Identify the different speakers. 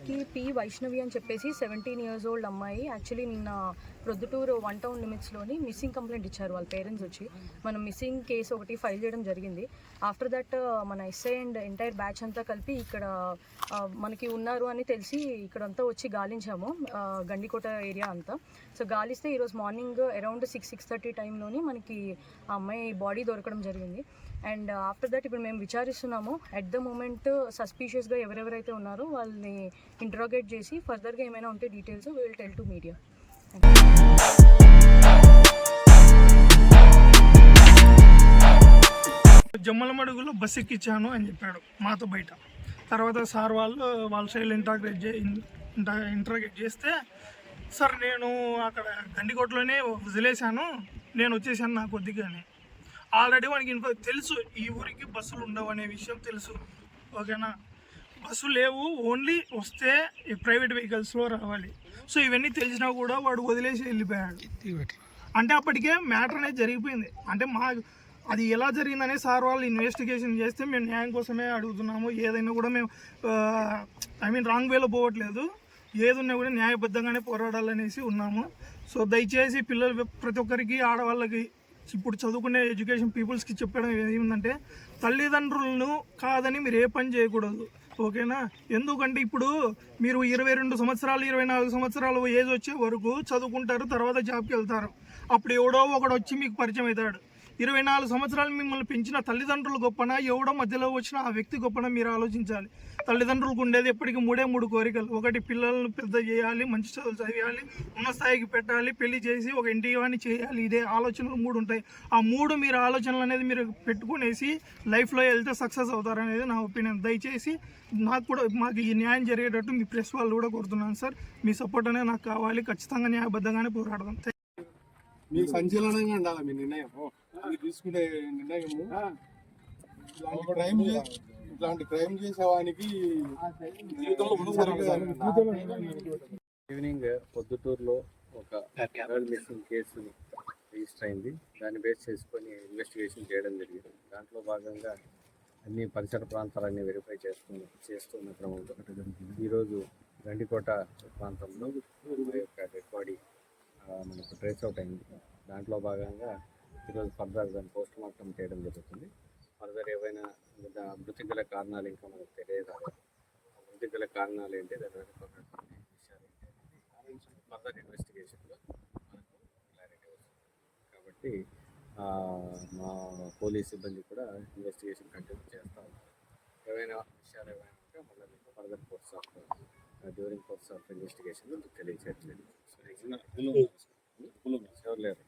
Speaker 1: అమ్మాయికి పి వైష్ణవి అని చెప్పేసి 17 years old అమ్మాయి యాక్చువల్లీ నిన్న ప్రొద్దుటూరు 1 town లిమిట్స్లోని మిస్సింగ్ కంప్లైంట్ ఇచ్చారు వాళ్ళ పేరెంట్స్ వచ్చి. మనం మిస్సింగ్ కేసు ఒకటి ఫైల్ చేయడం జరిగింది. ఆఫ్టర్ దట్ మన ఎస్ఐ అండ్ ఎంటైర్ బ్యాచ్ అంతా కలిపి ఇక్కడ మనకి ఉన్నారు అని తెలిసి ఇక్కడంతా వచ్చి గాలించాము, గండికోట ఏరియా అంతా. సో గాలిస్తే ఈరోజు మార్నింగ్ అరౌండ్ 6-6:30 టైంలోని మనకి ఆ అమ్మాయి బాడీ దొరకడం జరిగింది. అండ్ ఆఫ్టర్ దట్ ఇప్పుడు మేము విచారిస్తున్నాము. అట్ ద మూమెంట్ సస్పీషియస్గా ఎవరెవరైతే ఉన్నారో వాళ్ళని ఇంట్రాగేట్ చేసి ఫర్దర్గా ఏమైనా ఉంటే details will tell to media.
Speaker 2: జమ్మలమడుగులో బస్ ఎక్కించాను అని చెప్పాడు మాతో బయట. తర్వాత సార్ వాళ్ళ సైడ్ ఇంట్రాగేట్ చేస్తే, సార్ నేను అక్కడ గండికోటలోనే వదిలేశాను, నేను వచ్చేసాను నా కొద్దిగానే. ఆల్రెడీ వానికి తెలుసు ఈ ఊరికి బస్సులు ఉండవు అనే విషయం తెలుసు, ఓకేనా. బస్సు లేవు, ఓన్లీ వస్తే ప్రైవేట్ వెహికల్స్లో రావాలి. సో ఇవన్నీ తెలిసినా కూడా వాడు వదిలేసి వెళ్ళిపోయాడు. అంటే అప్పటికే మ్యాటర్ అనేది జరిగిపోయింది. అంటే అది ఎలా జరిగిందనే సార్ వాళ్ళు ఇన్వెస్టిగేషన్ చేస్తే మేము న్యాయం కోసమే అడుగుతున్నాము. ఏదైనా కూడా మేము రాంగ్ వేలో పోవట్లేదు, ఏదున్నా కూడా న్యాయబద్ధంగానే పోరాడాలనేసి ఉన్నాము. సో దయచేసి పిల్లలు ప్రతి ఒక్కరికి, ఆడవాళ్ళకి, ఇప్పుడు చదువుకునే ఎడ్యుకేషన్ పీపుల్స్కి చెప్పడం ఏమిందంటే, తల్లిదండ్రులను కాదని మీరు ఏ పని చేయకూడదు, ఓకేనా. ఎందుకంటే ఇప్పుడు మీరు 22 సంవత్సరాలు 24 సంవత్సరాలు ఏజ్ వచ్చే వరకు చదువుకుంటారు, తర్వాత జాబ్కి వెళ్తారు. అప్పుడు ఎవడో ఒకడు వచ్చి మీకు పరిచయం అవుతాడు. 24 సంవత్సరాలు మిమ్మల్ని పెంచిన తల్లిదండ్రులు గొప్పనా, ఎవడో మధ్యలో వచ్చిన ఆ వ్యక్తి గొప్పనా మీరు ఆలోచించాలి. తల్లిదండ్రులకు ఉండేది ఎప్పటికీ 3 కోరికలు. ఒకటి, పిల్లలను పెద్ద చేయాలి, మంచి చదువులు చదివాలి, ఉన్న స్థాయికి పెట్టాలి, పెళ్లి చేసి ఒక ఇంటి వాడిని చేయాలి. ఇదే ఆలోచనలు 3 ఉంటాయి. ఆ 3 మీరు ఆలోచనలు అనేది మీరు పెట్టుకునేసి లైఫ్లో వెళ్తే సక్సెస్ అవుతారనేది నా ఒపీనియన్. దయచేసి మాకు ఈ న్యాయం జరిగేటట్టు మీ ప్రెస్ వాళ్ళు కూడా కోరుతున్నాను సార్. మీ సపోర్ట్ అనేది నాకు కావాలి. ఖచ్చితంగా న్యాయబద్ధంగానే పోరాడదాం.
Speaker 3: మీ సంచలనంగా ఉండాలి మీ నిర్ణయం. అది తీసుకునే నిర్ణయము ఇట్లాంటి క్రైమ్ చేసేవానికి
Speaker 4: ఈవినింగ్ పొద్దుటూరులో ఒక మిస్సింగ్ కేసుని రిజిస్టర్ అయింది. దాన్ని బేస్ చేసుకొని ఇన్వెస్టిగేషన్ చేయడం జరిగింది. దాంట్లో భాగంగా అన్ని పరిసర ప్రాంతాలన్నీ వెరిఫై చేస్తున్న క్రమంలో ఈరోజు గండికోట ప్రాంతంలో మా యొక్క డెడ్ బాడీ మనకు ట్రేస్ అవుట్ అయింది. దాంట్లో భాగంగా ఈరోజు ఫర్దర్ దాన్ని పోస్ట్ మార్టం చేయడం జరుగుతుంది. ఫర్దర్ ఏవైనా మృతి గల కారణాలు ఇంకా మనకు తెలియదు. మృతి గల కారణాలు ఏంటి, దాని వెనుకున్నటువంటి విషయాలు ఏంటి, ఫర్దర్ ఇన్వెస్టిగేషన్లో మనకు క్లారిటీ వస్తుంది. కాబట్టి మా పోలీస్ సిబ్బంది కూడా ఇన్వెస్టిగేషన్ కంటిన్యూ చేస్తూ ఉంటారు. ఏవైనా విషయాలు ఏమైనా ఉంటే మళ్ళీ మీకు further course of during course of investigation తెలియచేయట్లేదు. ఎవరు లేరు.